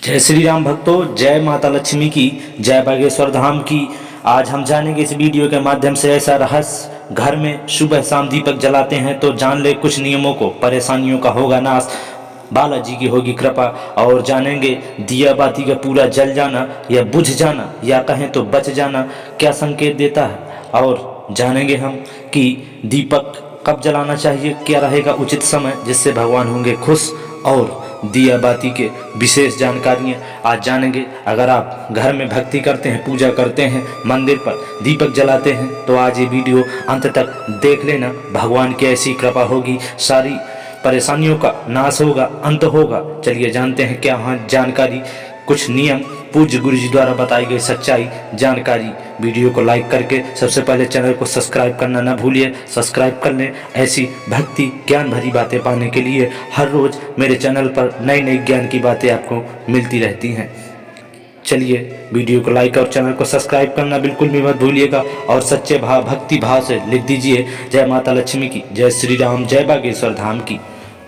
जय श्री राम भक्तों, जय माता लक्ष्मी की, जय बागेश्वर धाम की। आज हम जानेंगे इस वीडियो के माध्यम से ऐसा रहस्य। घर में सुबह शाम दीपक जलाते हैं तो जान ले कुछ नियमों को, परेशानियों का होगा नाश, बालाजी की होगी कृपा। और जानेंगे दिया बाती का पूरा जल जाना या बुझ जाना या कहें तो बच जाना क्या संकेत देता है। और जानेंगे हम कि दीपक कब जलाना चाहिए, क्या रहेगा उचित समय जिससे भगवान होंगे खुश। और दिया बाती के विशेष जानकारियाँ आज जानेंगे। अगर आप घर में भक्ति करते हैं, पूजा करते हैं, मंदिर पर दीपक जलाते हैं तो आज ये वीडियो अंत तक देख लेना। भगवान की ऐसी कृपा होगी, सारी परेशानियों का नाश होगा, अंत होगा। चलिए जानते हैं क्या वहाँ जानकारी, कुछ नियम, पूज्य गुरु जी द्वारा बताई गई सच्चाई जानकारी। वीडियो को लाइक करके सबसे पहले चैनल को सब्सक्राइब करना ना भूलिए, सब्सक्राइब कर लें। ऐसी भक्ति ज्ञान भरी बातें पाने के लिए हर रोज़ मेरे चैनल पर नई नई ज्ञान की बातें आपको मिलती रहती हैं। चलिए वीडियो को लाइक और चैनल को सब्सक्राइब करना बिल्कुल भी मत भूलिएगा। और सच्चे भाव, भक्ति भाव से लिख दीजिए जय माता लक्ष्मी की, जय श्री राम, जय बागेश्वर धाम की।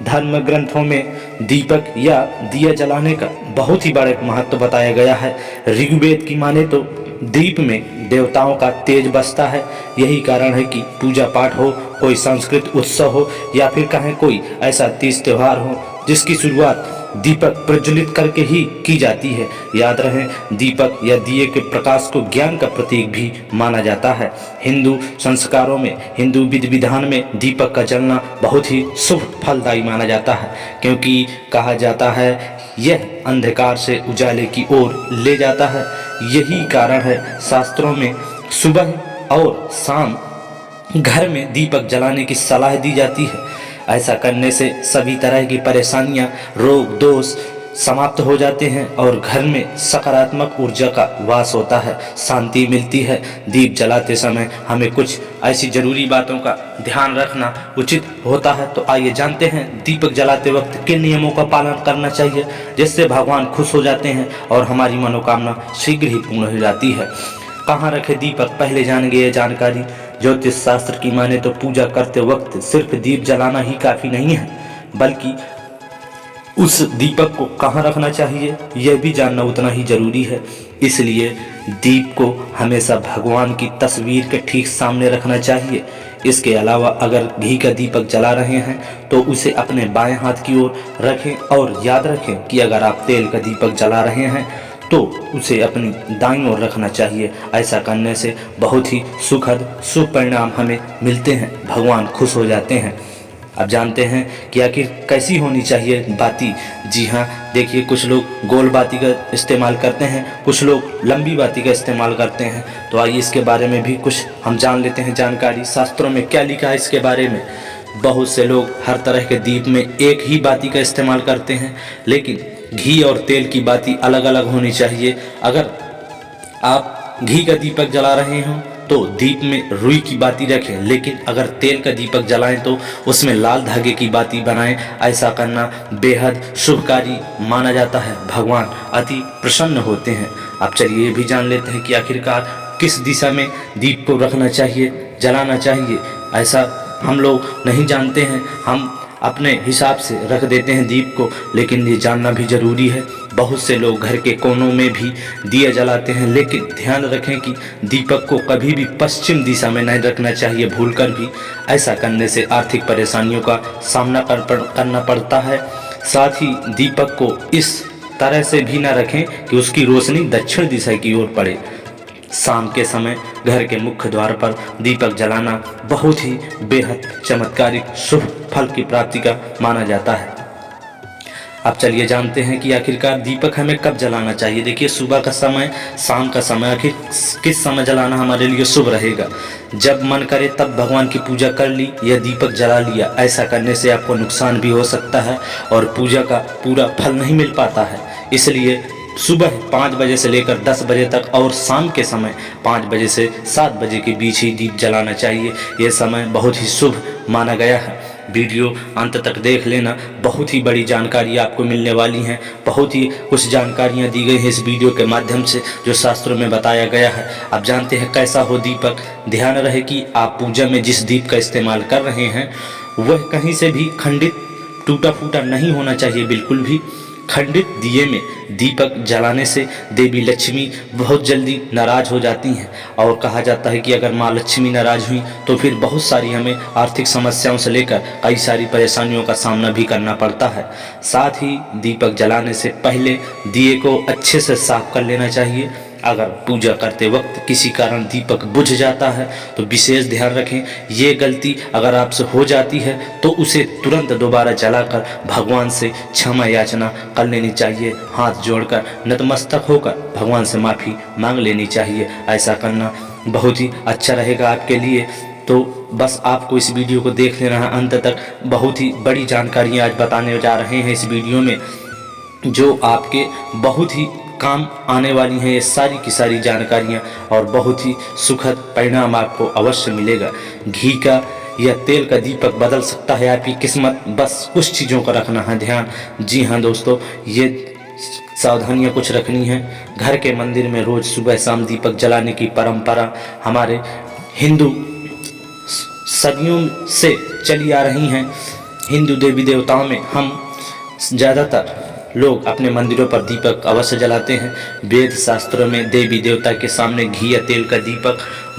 धर्म ग्रंथों में दीपक या दिया जलाने का बहुत ही बड़ा महत्व बताया गया है। ऋग्वेद की माने तो दीप में देवताओं का तेज बसता है। यही कारण है कि पूजा पाठ हो, कोई सांस्कृतिक उत्सव हो या फिर कहें कोई ऐसा तीज त्योहार हो जिसकी शुरुआत दीपक प्रज्वलित करके ही की जाती है। याद रहे, दीपक या दिए के प्रकाश को ज्ञान का प्रतीक भी माना जाता है। हिंदू संस्कारों में, हिंदू विधि विधान में दीपक का जलना बहुत ही शुभ फलदायी माना जाता है, क्योंकि कहा जाता है यह अंधकार से उजाले की ओर ले जाता है। यही कारण है शास्त्रों में सुबह और शाम घर में दीपक जलाने की सलाह दी जाती है। ऐसा करने से सभी तरह की परेशानियां, रोग दोष समाप्त हो जाते हैं और घर में सकारात्मक ऊर्जा का वास होता है, शांति मिलती है। दीप जलाते समय हमें कुछ ऐसी जरूरी बातों का ध्यान रखना उचित होता है। तो आइए जानते हैं दीपक जलाते वक्त किन नियमों का पालन करना चाहिए जिससे भगवान खुश हो जाते हैं और हमारी मनोकामना शीघ्र ही पूर्ण हो जाती है। कहाँ रखे दीपक, पहले जानेंगे ये जानकारी। ज्योतिष शास्त्र की माने तो पूजा करते वक्त सिर्फ दीप जलाना ही काफ़ी नहीं है, बल्कि उस दीपक को कहाँ रखना चाहिए यह भी जानना उतना ही जरूरी है। इसलिए दीप को हमेशा भगवान की तस्वीर के ठीक सामने रखना चाहिए। इसके अलावा अगर घी का दीपक जला रहे हैं तो उसे अपने बाएं हाथ की ओर रखें। और याद रखें कि अगर आप तेल का दीपक जला रहे हैं तो उसे अपनी दाईं ओर रखना चाहिए। ऐसा करने से बहुत ही सुखद शुभ परिणाम हमें मिलते हैं, भगवान खुश हो जाते हैं। अब जानते हैं कि आखिर कैसी होनी चाहिए बाती। जी हाँ, देखिए, कुछ लोग गोल बाती का इस्तेमाल करते हैं, कुछ लोग लंबी बाती का इस्तेमाल करते हैं। तो आइए इसके बारे में भी कुछ हम जान लेते हैं जानकारी। शास्त्रों में क्या लिखा है इसके बारे में। बहुत से लोग हर तरह के दीप में एक ही बाती का इस्तेमाल करते हैं, लेकिन घी और तेल की बाती अलग अलग होनी चाहिए। अगर आप घी का दीपक जला रहे हो तो दीप में रुई की बाती रखें, लेकिन अगर तेल का दीपक जलाएं तो उसमें लाल धागे की बाती बनाएं। ऐसा करना बेहद शुभकारी माना जाता है, भगवान अति प्रसन्न होते हैं। अब चलिए ये भी जान लेते हैं कि आखिरकार किस दिशा में दीप को रखना चाहिए, जलाना चाहिए। ऐसा हम लोग नहीं जानते हैं, हम अपने हिसाब से रख देते हैं दीप को, लेकिन ये जानना भी ज़रूरी है। बहुत से लोग घर के कोनों में भी दिया जलाते हैं, लेकिन ध्यान रखें कि दीपक को कभी भी पश्चिम दिशा में नहीं रखना चाहिए भूलकर भी। ऐसा करने से आर्थिक परेशानियों का सामना करना पड़ता है। साथ ही दीपक को इस तरह से भी ना रखें कि उसकी रोशनी दक्षिण दिशा की ओर पड़े। शाम के समय घर के मुख्य द्वार पर दीपक जलाना बहुत ही बेहद चमत्कारिक शुभ फल की प्राप्ति का माना जाता है। अब चलिए जानते हैं कि आखिरकार दीपक हमें कब जलाना चाहिए। देखिए, सुबह का समय, शाम का समय, आखिर किस समय जलाना हमारे लिए शुभ रहेगा। जब मन करे तब भगवान की पूजा कर ली या दीपक जला लिया। ऐसा करने से आपको नुकसान भी हो सकता है और पूजा का पूरा फल नहीं मिल पाता है। इसलिए सुबह 5 बजे से लेकर 10 बजे तक और शाम के समय 5 बजे से 7 बजे के बीच ही दीप जलाना चाहिए। यह समय बहुत ही शुभ माना गया है। वीडियो अंत तक देख लेना, बहुत ही बड़ी जानकारी आपको मिलने वाली है। बहुत ही कुछ जानकारियाँ दी गई हैं इस वीडियो के माध्यम से जो शास्त्रों में बताया गया है। अब जानते हैं कैसा हो दीपक। ध्यान रहे कि आप पूजा में जिस दीप का इस्तेमाल कर रहे हैं वह कहीं से भी खंडित, टूटा फूटा नहीं होना चाहिए बिल्कुल भी। खंडित दिए में दीपक जलाने से देवी लक्ष्मी बहुत जल्दी नाराज हो जाती हैं और कहा जाता है कि अगर माँ लक्ष्मी नाराज हुई तो फिर बहुत सारी हमें आर्थिक समस्याओं से लेकर कई सारी परेशानियों का सामना भी करना पड़ता है। साथ ही दीपक जलाने से पहले दिए को अच्छे से साफ कर लेना चाहिए। अगर पूजा करते वक्त किसी कारण दीपक बुझ जाता है तो विशेष ध्यान रखें, ये गलती अगर आपसे हो जाती है तो उसे तुरंत दोबारा जलाकर भगवान से क्षमा याचना कर लेनी चाहिए। हाथ जोड़कर नतमस्तक होकर भगवान से माफ़ी मांग लेनी चाहिए। ऐसा करना बहुत ही अच्छा रहेगा आपके लिए। तो बस आपको इस वीडियो को देख लेना है अंत तक। बहुत ही बड़ी जानकारियाँ आज बताने जा रहे हैं इस वीडियो में, जो आपके बहुत ही काम आने वाली हैं। ये सारी की सारी जानकारियाँ और बहुत ही सुखद परिणाम आपको अवश्य मिलेगा। घी का या तेल का दीपक बदल सकता है आपकी किस्मत, बस कुछ चीज़ों का रखना है ध्यान। जी हाँ दोस्तों, ये सावधानियाँ कुछ रखनी है। घर के मंदिर में रोज़ सुबह शाम दीपक जलाने की परंपरा हमारे हिंदू सदियों से चली आ रही हैं। हिंदू देवी देवताओं में हम ज़्यादातर लोग अपने मंदिरों पर दीपक अवश्य जलाते हैं। वेद शास्त्रों में देवी देवता के सामने घी या तेल का दीपक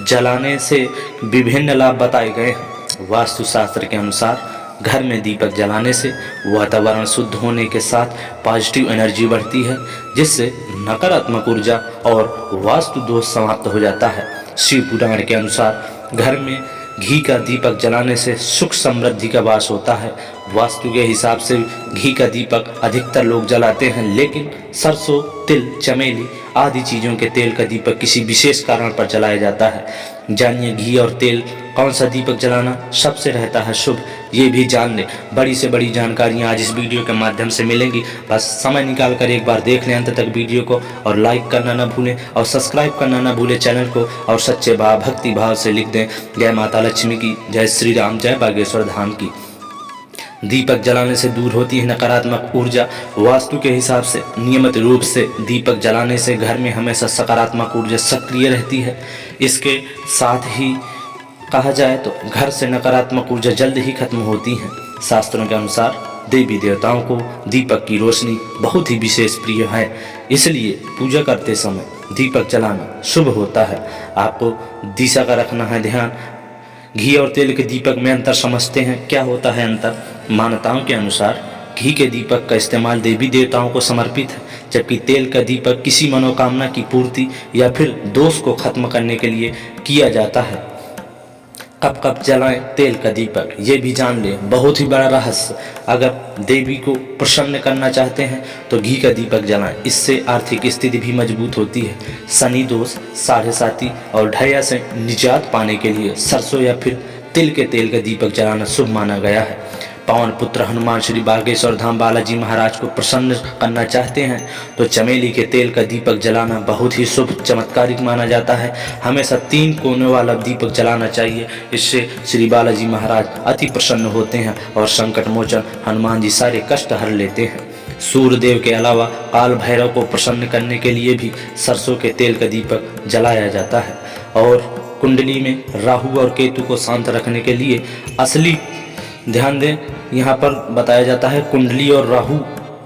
जलाने से विभिन्न लाभ बताए गए हैं। वास्तु शास्त्र के अनुसार घर में दीपक जलाने से वातावरण शुद्ध होने के साथ पॉजिटिव एनर्जी बढ़ती है, जिससे नकारात्मक ऊर्जा और वास्तु दोष समाप्त हो जाता है। शिव पुराण के अनुसार घर में घी का दीपक जलाने से सुख समृद्धि का वास होता है। वास्तु के हिसाब से घी का दीपक अधिकतर लोग जलाते हैं, लेकिन सरसों, तिल, चमेली आदि चीज़ों के तेल का दीपक किसी विशेष कारण पर जलाया जाता है। जानिए घी और तेल कौन सा दीपक जलाना सबसे रहता है शुभ, ये भी जान लें। बड़ी से बड़ी जानकारियाँ आज इस वीडियो के माध्यम से मिलेंगी। बस समय निकाल कर एक बार देख लें अंत तक वीडियो को, और लाइक करना ना भूलें और सब्सक्राइब करना ना भूलें चैनल को, और सच्चे भाव भक्ति भाव से लिख दें जय माता लक्ष्मी की, जय श्री राम, जय बागेश्वर धाम की। दीपक जलाने से दूर होती है नकारात्मक ऊर्जा। वास्तु के हिसाब से नियमित रूप से दीपक जलाने से घर में हमेशा सकारात्मक ऊर्जा सक्रिय रहती है। इसके साथ ही कहा जाए तो घर से नकारात्मक ऊर्जा जल्द ही खत्म होती है। शास्त्रों के अनुसार देवी देवताओं को दीपक की रोशनी बहुत ही विशेष प्रिय है, इसलिए पूजा करते समय दीपक जलाना शुभ होता है। आपको दिशा का रखना है ध्यान। घी और तेल के दीपक में अंतर समझते हैं। क्या होता है अंतर? मान्यताओं के अनुसार घी के दीपक का इस्तेमाल देवी देवताओं को समर्पित है, जबकि तेल का दीपक किसी मनोकामना की पूर्ति या फिर दोष को खत्म करने के लिए किया जाता है। कब कब जलाएं तेल का दीपक, ये भी जान लें, बहुत ही बड़ा रहस्य। अगर देवी को प्रसन्न करना चाहते हैं तो घी का दीपक जलाएं, इससे आर्थिक स्थिति भी मजबूत होती है। शनि दोष, साढ़े साती और ढैया से निजात पाने के लिए सरसों या फिर तिल के तेल का दीपक जलाना शुभ माना गया है। पवन पुत्र हनुमान श्री बागेश्वर धाम बालाजी महाराज को प्रसन्न करना चाहते हैं तो चमेली के तेल का दीपक जलाना बहुत ही शुभ चमत्कारिक माना जाता है। हमेशा 3 कोने वाला दीपक जलाना चाहिए, इससे श्री बालाजी महाराज अति प्रसन्न होते हैं और संकट मोचन हनुमान जी सारे कष्ट हर लेते हैं। सूर्यदेव के अलावा काल भैरव को प्रसन्न करने के लिए भी सरसों के तेल का दीपक जलाया जाता है। और कुंडली में राहु और केतु को शांत रखने के लिए असली ध्यान दें, यहाँ पर बताया जाता है कुंडली और राहु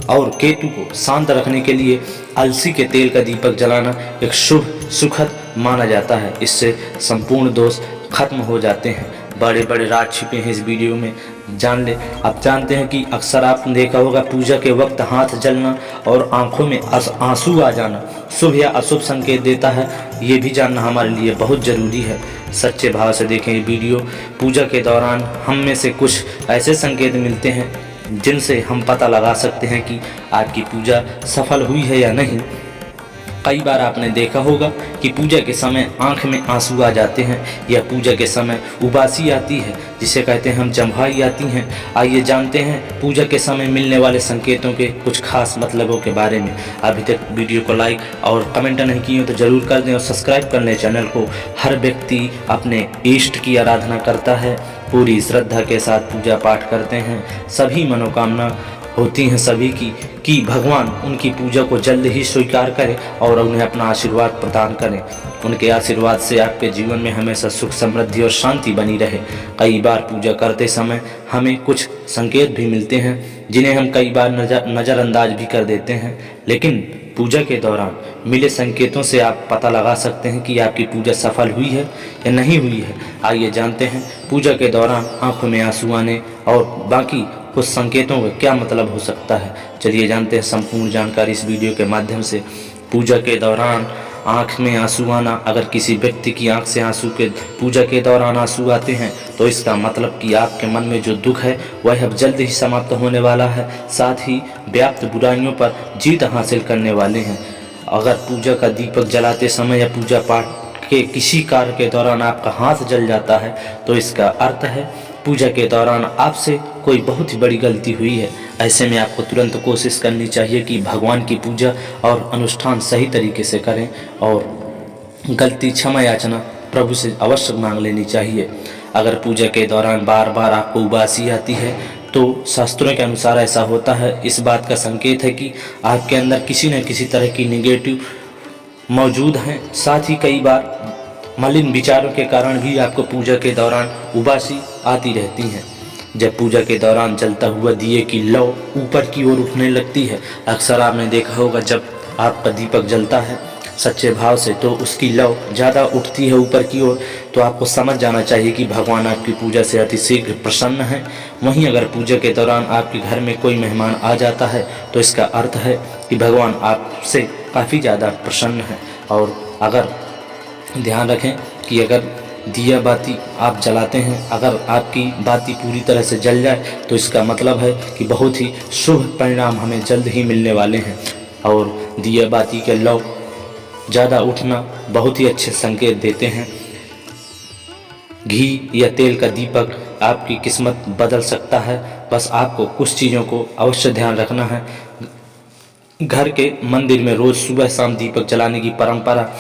और केतु को शांत रखने के लिए अलसी के तेल का दीपक जलाना एक शुभ सुखद माना जाता है। इससे संपूर्ण दोष खत्म हो जाते हैं। बड़े बड़े राज छिपे हैं इस वीडियो में, जान ले। आप जानते हैं कि अक्सर आपने देखा होगा पूजा के वक्त हाथ जलना और आंखों में आंसू आ जाना शुभ या अशुभ संकेत देता है। ये भी जानना हमारे लिए बहुत ज़रूरी है। सच्चे भाव से देखें ये वीडियो। पूजा के दौरान हम में से कुछ ऐसे संकेत मिलते हैं जिनसे हम पता लगा सकते हैं कि आपकी पूजा सफल हुई है या नहीं। कई बार आपने देखा होगा कि पूजा के समय आंख में आंसू आ जाते हैं या पूजा के समय उबासी आती है, जिसे कहते हैं हम जम्हाई आती हैं। आइए जानते हैं पूजा के समय मिलने वाले संकेतों के कुछ खास मतलबों के बारे में। अभी तक वीडियो को लाइक और कमेंट नहीं किए तो ज़रूर कर दें और सब्सक्राइब कर लें चैनल को। हर व्यक्ति अपने इष्ट की आराधना करता है, पूरी श्रद्धा के साथ पूजा पाठ करते हैं। सभी मनोकामना होती हैं सभी की कि भगवान उनकी पूजा को जल्द ही स्वीकार करें और उन्हें अपना आशीर्वाद प्रदान करें। उनके आशीर्वाद से आपके जीवन में हमेशा सुख समृद्धि और शांति बनी रहे। कई बार पूजा करते समय हमें कुछ संकेत भी मिलते हैं जिन्हें हम कई बार नज़रअंदाज भी कर देते हैं। लेकिन पूजा के दौरान मिले संकेतों से आप पता लगा सकते हैं कि आपकी पूजा सफल हुई है या नहीं हुई है। आइए जानते हैं पूजा के दौरान आंखों में आंसू आने और बाकी कुछ संकेतों का क्या मतलब हो सकता है। चलिए जानते हैं संपूर्ण जानकारी इस वीडियो के माध्यम से। पूजा के दौरान आँख में आंसू आना, अगर किसी व्यक्ति की आँख से पूजा के दौरान आंसू आते हैं तो इसका मतलब कि आपके मन में जो दुख है वह अब जल्द ही समाप्त होने वाला है, साथ ही व्याप्त बुराइयों पर जीत हासिल करने वाले हैं। अगर पूजा का दीपक जलाते समय या पूजा पाठ के किसी कार्य के दौरान आपका हाथ जल जाता है तो इसका अर्थ है पूजा के दौरान आपसे कोई बहुत ही बड़ी गलती हुई है। ऐसे में आपको तुरंत कोशिश करनी चाहिए कि भगवान की पूजा और अनुष्ठान सही तरीके से करें और गलती क्षमा याचना प्रभु से अवश्य मांग लेनी चाहिए। अगर पूजा के दौरान बार बार आपको उबासी आती है तो शास्त्रों के अनुसार ऐसा होता है, इस बात का संकेत है कि आपके अंदर किसी न किसी तरह की नेगेटिव मौजूद हैं। साथ ही कई बार मलिन विचारों के कारण भी आपको पूजा के दौरान उबासी आती रहती है। जब पूजा के दौरान जलता हुआ दिए की लौ ऊपर की ओर उठने लगती है, अक्सर आपने देखा होगा जब आपका दीपक जलता है सच्चे भाव से तो उसकी लौ ज़्यादा उठती है ऊपर की ओर, तो आपको समझ जाना चाहिए कि भगवान आपकी पूजा से अतिशीघ्र प्रसन्न है। वहीं अगर पूजा के दौरान आपके घर में कोई मेहमान आ जाता है तो इसका अर्थ है कि भगवान आपसे काफ़ी ज़्यादा प्रसन्न है। और अगर ध्यान रखें कि अगर दिया बाती आप जलाते हैं, अगर आपकी बाती पूरी तरह से जल जाए तो इसका मतलब है कि बहुत ही शुभ परिणाम हमें जल्द ही मिलने वाले हैं। और दिया बाती के लौ ज़्यादा उठना बहुत ही अच्छे संकेत देते हैं। घी या तेल का दीपक आपकी किस्मत बदल सकता है, बस आपको कुछ चीज़ों को अवश्य ध्यान रखना है। घर के मंदिर में रोज़ सुबह शाम दीपक जलाने की परंपरा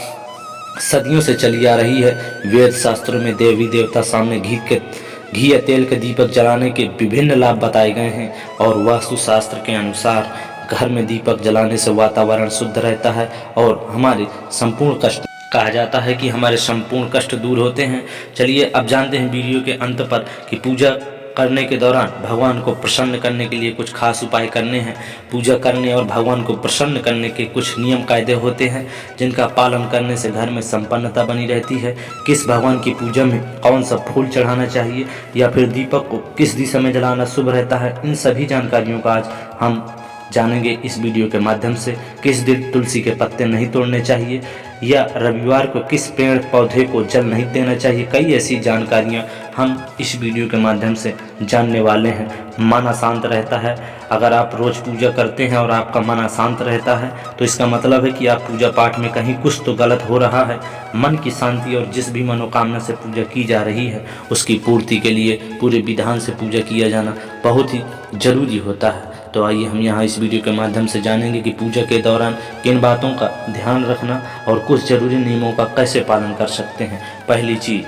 सदियों से चली आ रही है। वेद शास्त्रों में देवी देवता सामने घी या तेल के दीपक जलाने के विभिन्न लाभ बताए गए हैं और वास्तुशास्त्र के अनुसार घर में दीपक जलाने से वातावरण शुद्ध रहता है और हमारे संपूर्ण कष्ट कहा जाता है कि हमारे संपूर्ण कष्ट दूर होते हैं। चलिए अब जानते हैं वीडियो के अंत पर कि पूजा करने के दौरान भगवान को प्रसन्न करने के लिए कुछ खास उपाय करने हैं। पूजा करने और भगवान को प्रसन्न करने के कुछ नियम कायदे होते हैं जिनका पालन करने से घर में संपन्नता बनी रहती है। किस भगवान की पूजा में कौन सा फूल चढ़ाना चाहिए या फिर दीपक को किस दिशा में जलाना शुभ रहता है, इन सभी जानकारियों का आज हम जानेंगे इस वीडियो के माध्यम से। किस दिन तुलसी के पत्ते नहीं तोड़ने चाहिए या रविवार को किस पेड़ पौधे को जल नहीं देना चाहिए, कई ऐसी जानकारियां हम इस वीडियो के माध्यम से जानने वाले हैं। मन अशांत रहता है, अगर आप रोज़ पूजा करते हैं और आपका मन अशांत रहता है तो इसका मतलब है कि आप पूजा पाठ में कहीं कुछ तो गलत हो रहा है। मन की शांति और जिस भी मनोकामना से पूजा की जा रही है उसकी पूर्ति के लिए पूरे विधान से पूजा किया जाना बहुत ही जरूरी होता है। तो आइए हम यहाँ इस वीडियो के माध्यम से जानेंगे कि पूजा के दौरान किन बातों का ध्यान रखना और कुछ जरूरी नियमों का कैसे पालन कर सकते हैं। पहली चीज़,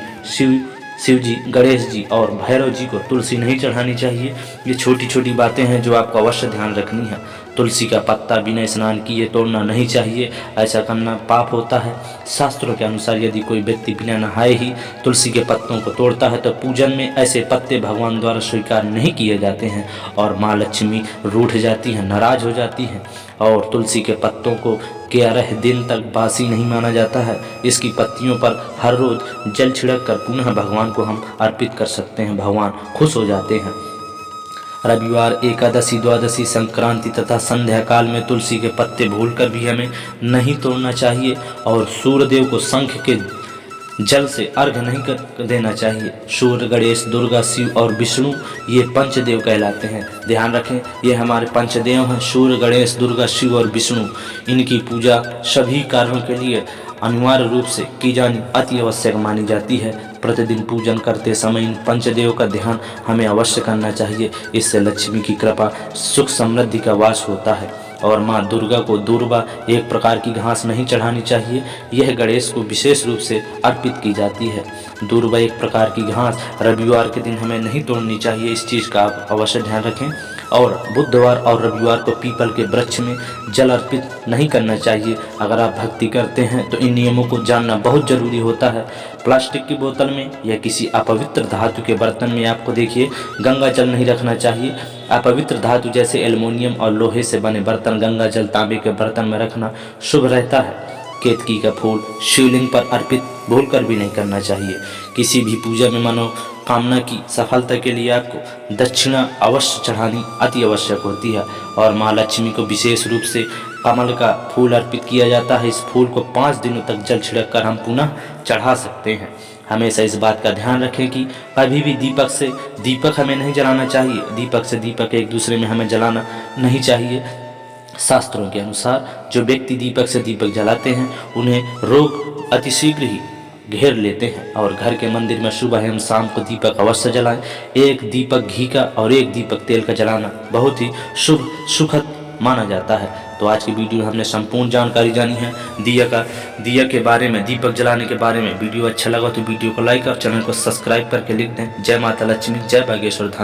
शिव जी, गणेश जी और भैरव जी को तुलसी नहीं चढ़ानी चाहिए। ये छोटी छोटी बातें हैं जो आपको अवश्य ध्यान रखनी है। तुलसी का पत्ता बिना स्नान किए तोड़ना नहीं चाहिए, ऐसा करना पाप होता है। शास्त्रों के अनुसार यदि कोई व्यक्ति बिना नहाए ही तुलसी के पत्तों को तोड़ता है तो पूजन में ऐसे पत्ते भगवान द्वारा स्वीकार नहीं किए जाते हैं और माँ लक्ष्मी रूठ जाती हैं, नाराज हो जाती हैं। और तुलसी के पत्तों को 11 दिन तक बासी नहीं माना जाता है। इसकी पत्तियों पर हर रोज जल छिड़क कर पुनः भगवान को हम अर्पित कर सकते हैं, भगवान खुश हो जाते हैं। रविवार, एकादशी, द्वादशी, संक्रांति तथा संध्या काल में तुलसी के पत्ते भूलकर भी हमें नहीं तोड़ना चाहिए और सूर्यदेव को शंख के जल से अर्घ नहीं देना चाहिए। सूर्य, गणेश, दुर्गा, शिव और विष्णु ये पंचदेव कहलाते हैं। ध्यान रखें, ये हमारे पंचदेव हैं, सूर्य, गणेश, दुर्गा, शिव और विष्णु। इनकी पूजा सभी कार्यों के लिए अनिवार्य रूप से की जानी अति आवश्यक मानी जाती है। प्रतिदिन पूजन करते समय इन पंचदेव का ध्यान हमें अवश्य करना चाहिए। इससे लक्ष्मी की कृपा, सुख समृद्धि का वास होता है। और माँ दुर्गा को दूर्वा, एक प्रकार की घास नहीं चढ़ानी चाहिए। यह गणेश को विशेष रूप से अर्पित की जाती है। दूर्वा एक प्रकार की घास रविवार के दिन हमें नहीं तोड़नी चाहिए, इस चीज़ का आप अवश्य ध्यान रखें। और बुधवार और रविवार को पीपल के वृक्ष में जल अर्पित नहीं करना चाहिए। अगर आप भक्ति करते हैं तो इन नियमों को जानना बहुत ज़रूरी होता है। प्लास्टिक की बोतल में या किसी अपवित्र धातु के बर्तन में आपको देखिए गंगा जल नहीं रखना चाहिए। अपवित्र धातु जैसे एल्युमिनियम और लोहे से बने बर्तन, गंगा जल, तांबे के बर्तन में रखना शुभ रहता है। केतकी का फूल शिवलिंग पर अर्पित भूलकर भी नहीं करना चाहिए। किसी भी पूजा में मनोकामना की सफलता के लिए आपको दक्षिणा अवश्य चढ़ानी अति आवश्यक होती है। और माँ लक्ष्मी को विशेष रूप से कमल का फूल अर्पित किया जाता है। इस फूल को 5 दिनों तक जल छिड़क कर हम पुनः चढ़ा सकते हैं। हमेशा इस बात का ध्यान रखें कि कभी भी दीपक हमें नहीं जलाना चाहिए। दीपक से दीपक एक दूसरे में हमें जलाना नहीं चाहिए। शास्त्रों के अनुसार जो व्यक्ति दीपक से दीपक जलाते हैं उन्हें रोग अतिशीघ्र ही घेर लेते हैं। और घर के मंदिर में सुबह एवं शाम को दीपक अवश्य जलाएं। एक दीपक घी का और एक दीपक तेल का जलाना बहुत ही शुभ सुखद माना जाता है। तो आज की वीडियो में हमने संपूर्ण जानकारी जानी है दिया के बारे में, दीपक जलाने के बारे में। वीडियो अच्छा लगा तो वीडियो को लाइक और चैनल को सब्सक्राइब करके लिख दें। जय माता लक्ष्मी, जय बागेश्वर धाम।